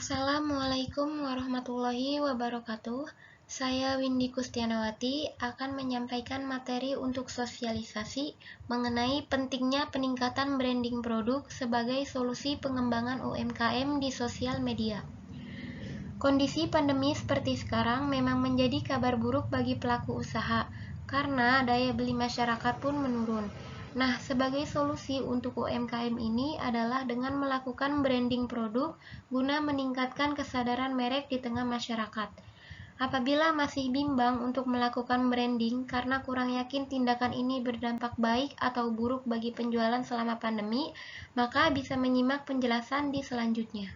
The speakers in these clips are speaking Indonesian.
Assalamualaikum warahmatullahi wabarakatuh. Saya Windy Kustianawati akan menyampaikan materi untuk sosialisasi mengenai pentingnya peningkatan branding produk sebagai solusi pengembangan UMKM di sosial media. Kondisi pandemi seperti sekarang memang menjadi kabar buruk bagi pelaku usaha, karena daya beli masyarakat pun menurun. Nah, sebagai solusi untuk UMKM ini adalah dengan melakukan branding produk guna meningkatkan kesadaran merek di tengah masyarakat. Apabila masih bimbang untuk melakukan branding karena kurang yakin tindakan ini berdampak baik atau buruk bagi penjualan selama pandemi, maka bisa menyimak penjelasan di selanjutnya.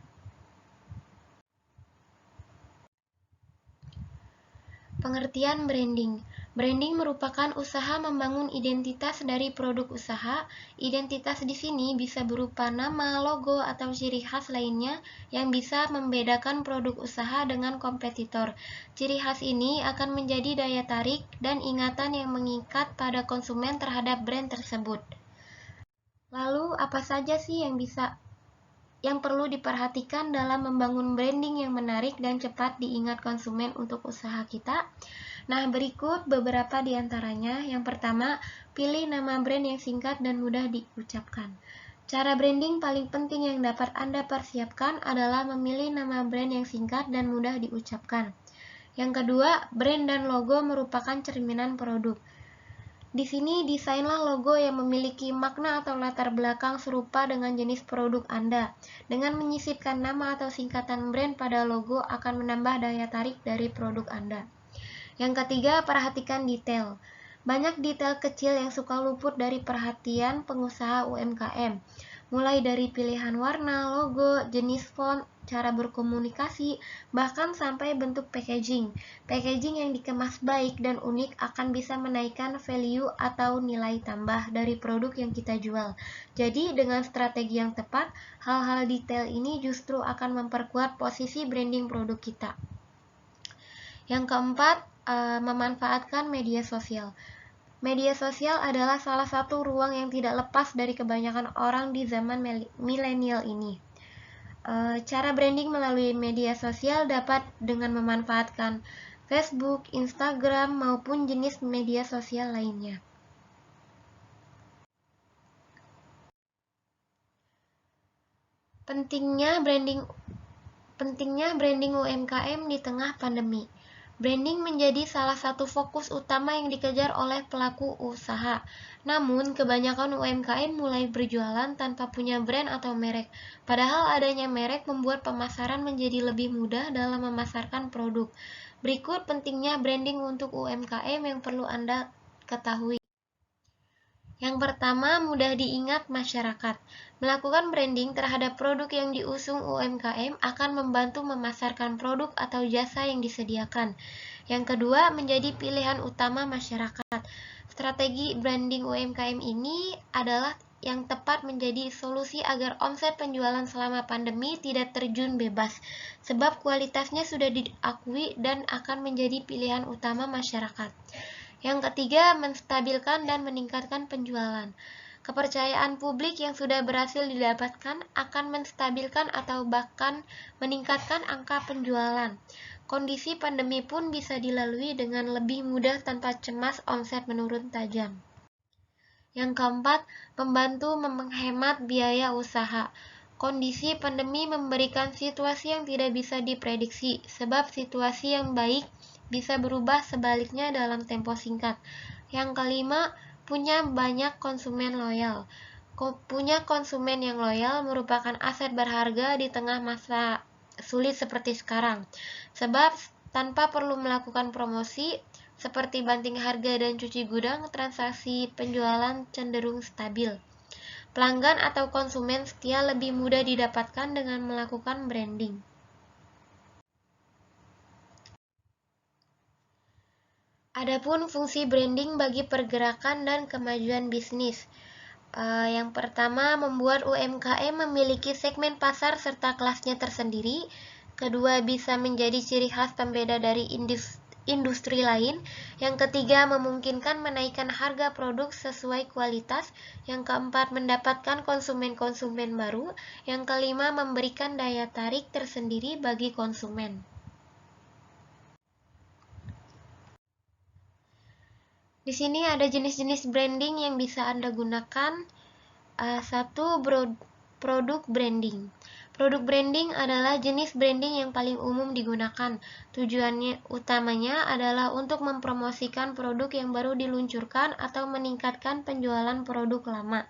Pengertian branding. Branding merupakan usaha membangun identitas dari produk usaha. Identitas di sini bisa berupa nama, logo, atau ciri khas lainnya yang bisa membedakan produk usaha dengan kompetitor. Ciri khas ini akan menjadi daya tarik dan ingatan yang mengikat pada konsumen terhadap brand tersebut. Lalu, apa saja sih yang perlu diperhatikan dalam membangun branding yang menarik dan cepat diingat konsumen untuk usaha kita? Nah, berikut beberapa di antaranya. Yang pertama, pilih nama brand yang singkat dan mudah diucapkan. Cara branding paling penting yang dapat Anda persiapkan adalah memilih nama brand yang singkat dan mudah diucapkan. Yang kedua, brand dan logo merupakan cerminan produk. Di sini desainlah logo yang memiliki makna atau latar belakang serupa dengan jenis produk Anda. Dengan menyisipkan nama atau singkatan brand pada logo akan menambah daya tarik dari produk Anda. Yang ketiga, perhatikan detail. Banyak detail kecil yang suka luput dari perhatian pengusaha UMKM. Mulai dari pilihan warna, logo, jenis font, cara berkomunikasi, bahkan sampai bentuk packaging. Packaging yang dikemas baik dan unik akan bisa menaikkan value atau nilai tambah dari produk yang kita jual. Jadi, dengan strategi yang tepat, hal-hal detail ini justru akan memperkuat posisi branding produk kita. Yang keempat, memanfaatkan media sosial. Media sosial adalah salah satu ruang yang tidak lepas dari kebanyakan orang di zaman milenial ini. Cara branding melalui media sosial dapat dengan memanfaatkan Facebook, Instagram, maupun jenis media sosial lainnya. Pentingnya branding UMKM di tengah pandemi. Branding menjadi salah satu fokus utama yang dikejar oleh pelaku usaha. Namun, kebanyakan UMKM mulai berjualan tanpa punya brand atau merek. Padahal adanya merek membuat pemasaran menjadi lebih mudah dalam memasarkan produk. Berikut pentingnya branding untuk UMKM yang perlu Anda ketahui. Yang pertama, mudah diingat masyarakat. Melakukan branding terhadap produk yang diusung UMKM akan membantu memasarkan produk atau jasa yang disediakan. Yang kedua, menjadi pilihan utama masyarakat. Strategi branding UMKM ini adalah yang tepat menjadi solusi agar omset penjualan selama pandemi tidak terjun bebas, sebab kualitasnya sudah diakui dan akan menjadi pilihan utama masyarakat. Yang ketiga, menstabilkan dan meningkatkan penjualan. Kepercayaan publik yang sudah berhasil didapatkan akan menstabilkan atau bahkan meningkatkan angka penjualan. Kondisi pandemi pun bisa dilalui dengan lebih mudah tanpa cemas omset menurun tajam. Yang keempat, membantu menghemat biaya usaha. Kondisi pandemi memberikan situasi yang tidak bisa diprediksi, sebab situasi yang baik bisa berubah sebaliknya dalam tempo singkat. Yang kelima, punya banyak konsumen loyal. Punya konsumen yang loyal merupakan aset berharga di tengah masa sulit seperti sekarang. Sebab tanpa perlu melakukan promosi seperti banting harga dan cuci gudang, transaksi penjualan cenderung stabil. Pelanggan atau konsumen setia lebih mudah didapatkan dengan melakukan branding. Adapun fungsi branding bagi pergerakan dan kemajuan bisnis. Yang pertama, membuat UMKM memiliki segmen pasar serta kelasnya tersendiri. Kedua, bisa menjadi ciri khas pembeda dari industri lain. Yang ketiga, memungkinkan menaikkan harga produk sesuai kualitas. Yang keempat, mendapatkan konsumen-konsumen baru. Yang kelima, memberikan daya tarik tersendiri bagi konsumen. Di sini ada jenis-jenis branding yang bisa Anda gunakan. Satu, produk branding. Produk branding adalah jenis branding yang paling umum digunakan. Tujuannya utamanya adalah untuk mempromosikan produk yang baru diluncurkan atau meningkatkan penjualan produk lama.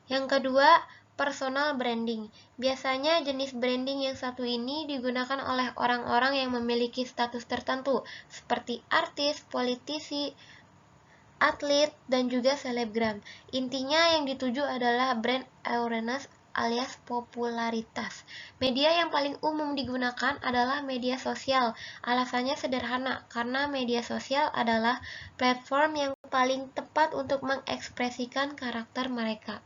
Yang kedua, personal branding. Biasanya jenis branding yang satu ini digunakan oleh orang-orang yang memiliki status tertentu, seperti artis, politisi, atlet, dan juga selebgram. Intinya yang dituju adalah brand awareness alias popularitas. Media yang paling umum digunakan adalah media sosial. Alasannya sederhana, karena media sosial adalah platform yang paling tepat untuk mengekspresikan karakter mereka.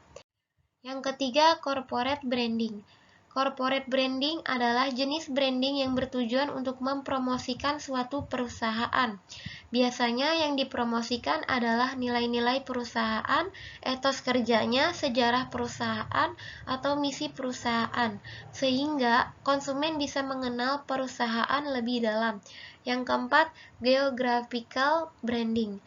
Yang ketiga, corporate branding. Corporate branding adalah jenis branding yang bertujuan untuk mempromosikan suatu perusahaan. Biasanya yang dipromosikan adalah nilai-nilai perusahaan, etos kerjanya, sejarah perusahaan, atau misi perusahaan, sehingga konsumen bisa mengenal perusahaan lebih dalam. Yang keempat, geographical branding.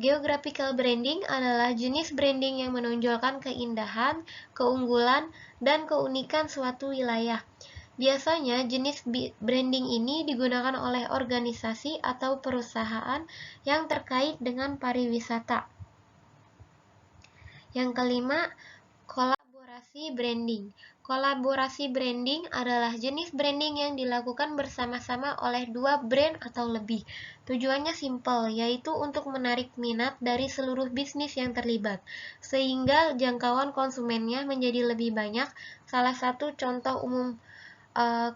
Geographical branding adalah jenis branding yang menonjolkan keindahan, keunggulan, dan keunikan suatu wilayah. Biasanya jenis branding ini digunakan oleh organisasi atau perusahaan yang terkait dengan pariwisata. Yang kelima, kolaborasi branding. Kolaborasi branding adalah jenis branding yang dilakukan bersama-sama oleh dua brand atau lebih. Tujuannya simpel, yaitu untuk menarik minat dari seluruh bisnis yang terlibat, sehingga jangkauan konsumennya menjadi lebih banyak. Salah satu contoh umum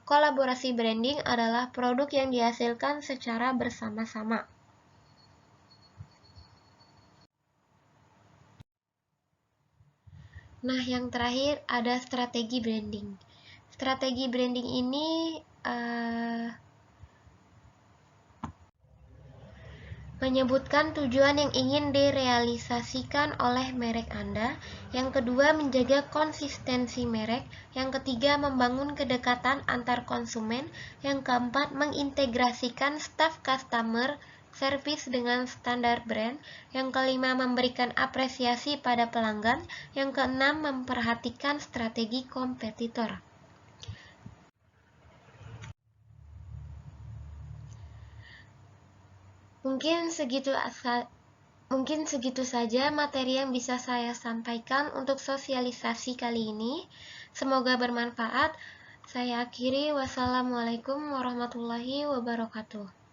kolaborasi branding adalah produk yang dihasilkan secara bersama-sama. Nah, yang terakhir ada strategi branding. Strategi branding ini menyebutkan tujuan yang ingin direalisasikan oleh merek Anda. Yang kedua, menjaga konsistensi merek. Yang ketiga, membangun kedekatan antar konsumen. Yang keempat, mengintegrasikan staf customer service dengan standar brand. Yang kelima, memberikan apresiasi pada pelanggan. Yang keenam, memperhatikan strategi kompetitor. Mungkin segitu saja materi yang bisa saya sampaikan untuk sosialisasi kali ini. Semoga bermanfaat. Saya akhiri. Wassalamualaikum warahmatullahi wabarakatuh.